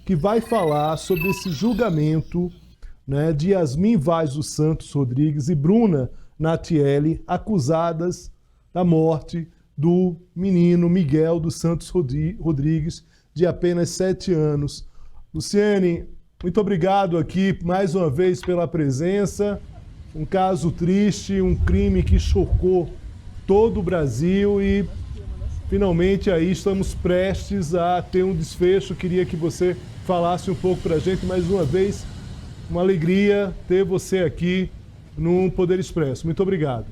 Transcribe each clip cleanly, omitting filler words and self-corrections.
que vai falar sobre esse julgamento, né, de Yasmin Vaz dos Santos Rodrigues e Bruna Natiele, acusadas da morte do menino Miguel dos Santos Rodrigues, de apenas 7 anos. Luciene, muito obrigado aqui mais uma vez pela presença. Um caso triste, um crime que chocou todo o Brasil e finalmente aí estamos prestes a ter um desfecho. Queria que você falasse um pouco para a gente mais uma vez. Uma alegria ter você aqui no Poder Expresso. Muito obrigado.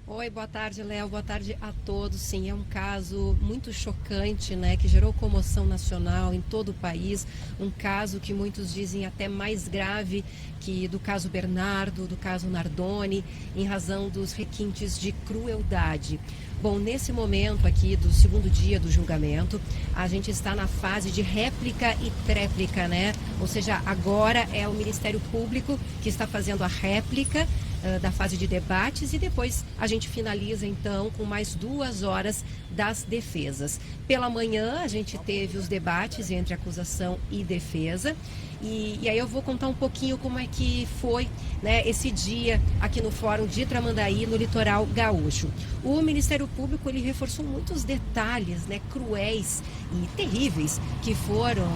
Oi, boa tarde, Léo. Boa tarde a todos. Sim, é um caso muito chocante, né, que gerou comoção nacional em todo o país. Um caso que muitos dizem até mais grave que do caso Bernardo, do caso Nardoni, em razão dos requintes de crueldade. Bom, nesse momento aqui do segundo dia do julgamento, a gente está na fase de réplica e tréplica, né? Ou seja, agora é o Ministério Público que está fazendo a réplica da fase de debates e depois a gente finaliza então com mais 2 horas das defesas. Pela manhã a gente teve os debates entre acusação e defesa e aí eu vou contar um pouquinho como é que foi, né, esse dia aqui no Fórum de Tramandaí, no litoral gaúcho. O Ministério Público ele reforçou muitos detalhes, né, cruéis e terríveis que foram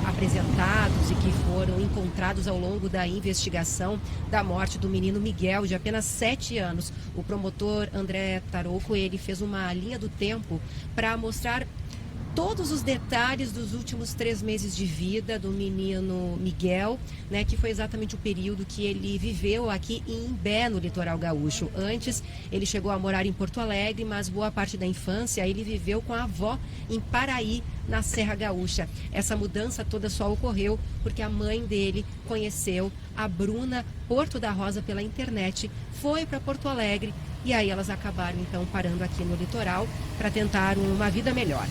apresentados e que foram encontrados ao longo da investigação da morte do menino Miguel, de apenas 7 anos. O promotor André Tarouco, ele fez uma linha do tempo para mostrar todos os detalhes dos últimos 3 meses de vida do menino Miguel, né, que foi exatamente o período que ele viveu aqui em Imbé, no litoral gaúcho. Antes, ele chegou a morar em Porto Alegre, mas boa parte da infância ele viveu com a avó em Paraí, na Serra Gaúcha. Essa mudança toda só ocorreu porque a mãe dele conheceu a Bruna Porto da Rosa pela internet, foi para Porto Alegre e aí elas acabaram então parando aqui no litoral para tentar uma vida melhor.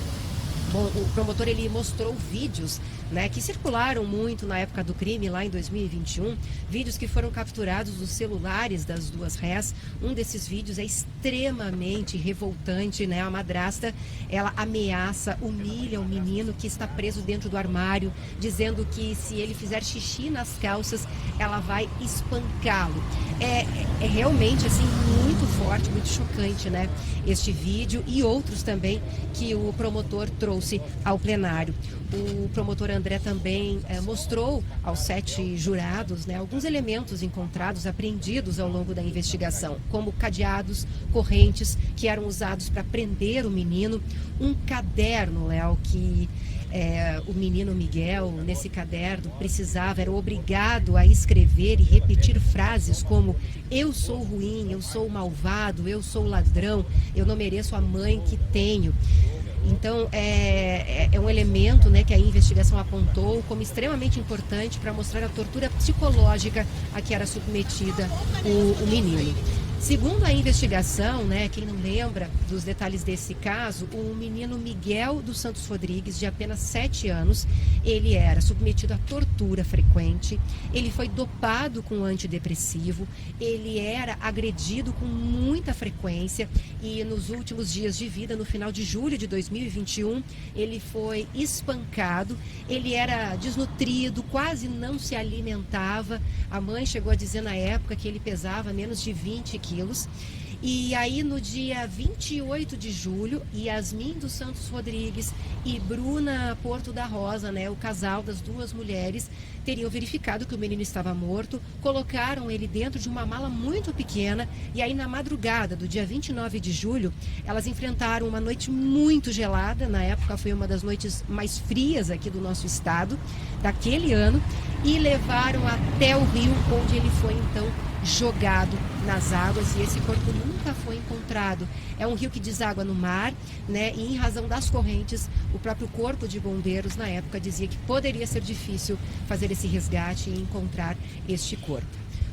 Bom, o promotor ele mostrou vídeos, né, que circularam muito na época do crime, lá em 2021, vídeos que foram capturados dos celulares das duas réis. Um desses vídeos é extremamente revoltante, né? A madrasta, ela ameaça, humilha o menino que está preso dentro do armário, dizendo que se ele fizer xixi nas calças, ela vai espancá-lo. É realmente, assim, muito forte, muito chocante, né? Este vídeo e outros também que o promotor trouxe ao plenário. O promotor André também mostrou aos 7 jurados, né, alguns elementos encontrados, apreendidos ao longo da investigação, como cadeados, correntes que eram usados para prender o menino, um caderno, Léo, que o menino Miguel, nesse caderno, precisava, era obrigado a escrever e repetir frases como: eu sou ruim, eu sou malvado, eu sou ladrão, eu não mereço a mãe que tenho. Então, é um elemento, né, que a investigação apontou como extremamente importante para mostrar a tortura psicológica a que era submetida o menino. Segundo a investigação, né, quem não lembra dos detalhes desse caso, o menino Miguel dos Santos Rodrigues, de apenas 7 anos, ele era submetido a tortura frequente, ele foi dopado com antidepressivo, ele era agredido com muita frequência e nos últimos dias de vida, no final de julho de 2021, ele foi espancado, ele era desnutrido, quase não se alimentava. A mãe chegou a dizer na época que ele pesava menos de 20 quilos. E aí, no dia 28 de julho, Yasmin dos Santos Rodrigues e Bruna Porto da Rosa, né, o casal das duas mulheres, teriam verificado que o menino estava morto, colocaram ele dentro de uma mala muito pequena e aí na madrugada do dia 29 de julho, elas enfrentaram uma noite muito gelada, na época foi uma das noites mais frias aqui do nosso estado, daquele ano, e levaram até o rio, onde ele foi então jogado nas águas e esse corpo nunca foi encontrado. É um rio que deságua no mar, né? E em razão das correntes, o próprio corpo de bombeiros na época dizia que poderia ser difícil fazer esse resgate e encontrar este corpo.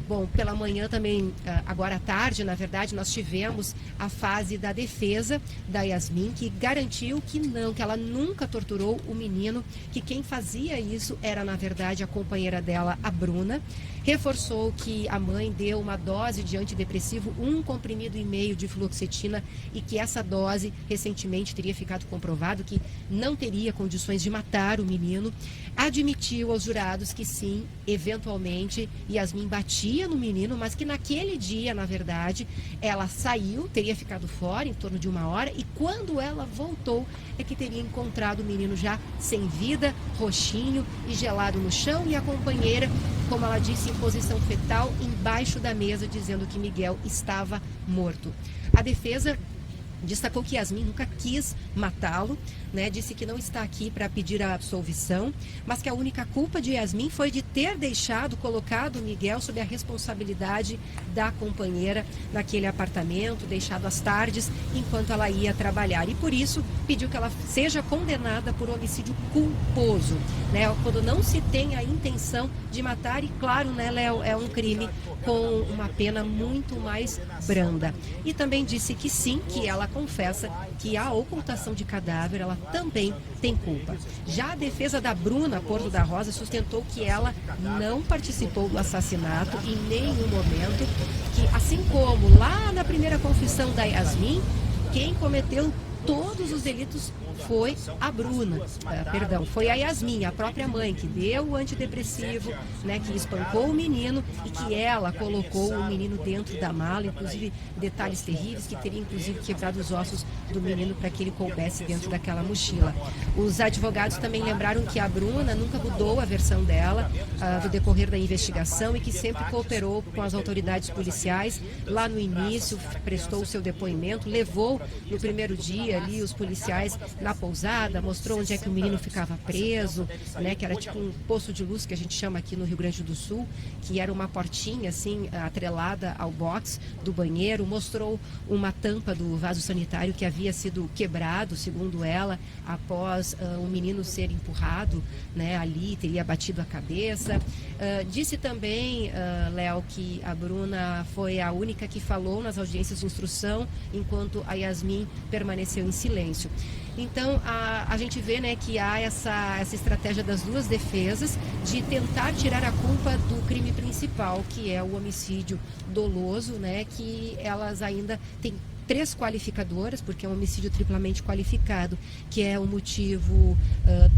Bom, pela manhã também, agora à tarde, na verdade, nós tivemos a fase da defesa da Yasmin, que garantiu que não, que ela nunca torturou o menino, que quem fazia isso era, na verdade, a companheira dela, a Bruna. reforçou que a mãe deu uma dose de antidepressivo, 1,5 comprimido de fluoxetina, e que essa dose recentemente teria ficado comprovado que não teria condições de matar o menino. Admitiu aos jurados que sim, eventualmente, Yasmin batia no menino, mas que naquele dia, na verdade, ela saiu, teria ficado fora em torno de 1 hora, e quando ela voltou é que teria encontrado o menino já sem vida, roxinho e gelado no chão, e a companheira, como ela disse, em posição fetal embaixo da mesa, dizendo que Miguel estava morto. A defesa destacou que Yasmin nunca quis matá-lo, né? Disse que não está aqui para pedir a absolvição, mas que a única culpa de Yasmin foi de ter colocado Miguel sob a responsabilidade da companheira naquele apartamento, deixado às tardes enquanto ela ia trabalhar. E por isso pediu que ela seja condenada por homicídio culposo, né? Quando não se tem a intenção de matar, e claro, né, Léo, é um crime com uma pena muito mais branda. E também disse que sim, que ela confessa que a ocultação de cadáver, ela também tem culpa. Já a defesa da Bruna Porto da Rosa sustentou que ela não participou do assassinato em nenhum momento, que assim como lá na primeira confissão da Yasmin, quem cometeu todos os delitos foi a Bruna, foi a Yasmin, a própria mãe, que deu o antidepressivo, né, que espancou o menino e que ela colocou o menino dentro da mala, inclusive detalhes terríveis, que teria inclusive quebrado os ossos do menino para que ele coubesse dentro daquela mochila. Os advogados também lembraram que a Bruna nunca mudou a versão dela do decorrer da investigação, e que sempre cooperou com as autoridades policiais. Lá no início prestou o seu depoimento, levou no primeiro dia ali os policiais na pousada, mostrou onde é que o menino ficava preso, né, que era tipo um poço de luz, que a gente chama aqui no Rio Grande do Sul, que era uma portinha assim atrelada ao box do banheiro. Mostrou uma tampa do vaso sanitário que havia sido quebrado, segundo ela, após o menino ser empurrado, né, ali, teria batido a cabeça. Disse também, Léo, que a Bruna foi a única que falou nas audiências de instrução, enquanto a Yasmin permaneceu em silêncio. Então, a gente vê, né, que há essa estratégia das duas defesas de tentar tirar a culpa do crime principal, que é o homicídio doloso, né, que elas ainda têm 3 qualificadoras, porque é um homicídio triplamente qualificado, que é o motivo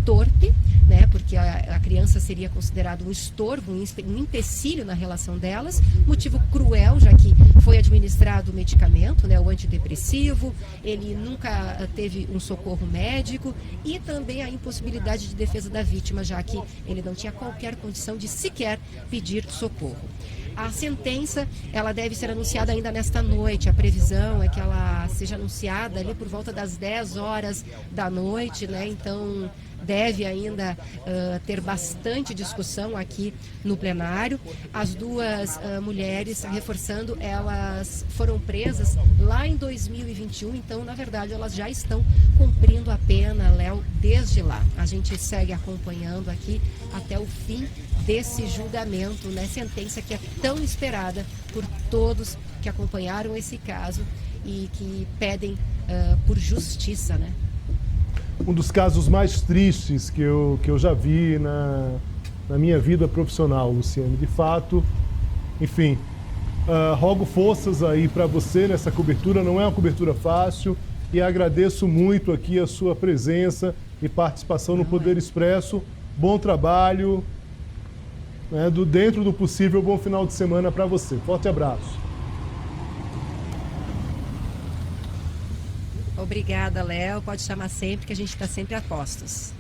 torpe, né, porque a criança seria considerada um estorvo, um empecilho na relação delas; motivo cruel, já que foi administrado o medicamento, né, o antidepressivo, ele nunca teve um socorro médico; e também a impossibilidade de defesa da vítima, já que ele não tinha qualquer condição de sequer pedir socorro. A sentença, ela deve ser anunciada ainda nesta noite. A previsão é que ela seja anunciada ali por volta das 10 horas da noite, né? Então, deve ainda ter bastante discussão aqui no plenário. As duas mulheres, reforçando, elas foram presas lá em 2021, então, na verdade, elas já estão cumprindo a pena, Léo, desde lá. A gente segue acompanhando aqui até o fim desse julgamento, né? Sentença que é tão esperada por todos que acompanharam esse caso e que pedem por justiça, né? Um dos casos mais tristes que eu já vi na minha vida profissional, Luciane. De fato, enfim, rogo forças aí para você nessa cobertura. Não é uma cobertura fácil, e agradeço muito aqui a sua presença e participação no Poder Expresso. Bom trabalho, né, dentro do possível, bom final de semana para você. Forte abraço. Obrigada, Léo. Pode chamar sempre, que a gente está sempre a postos.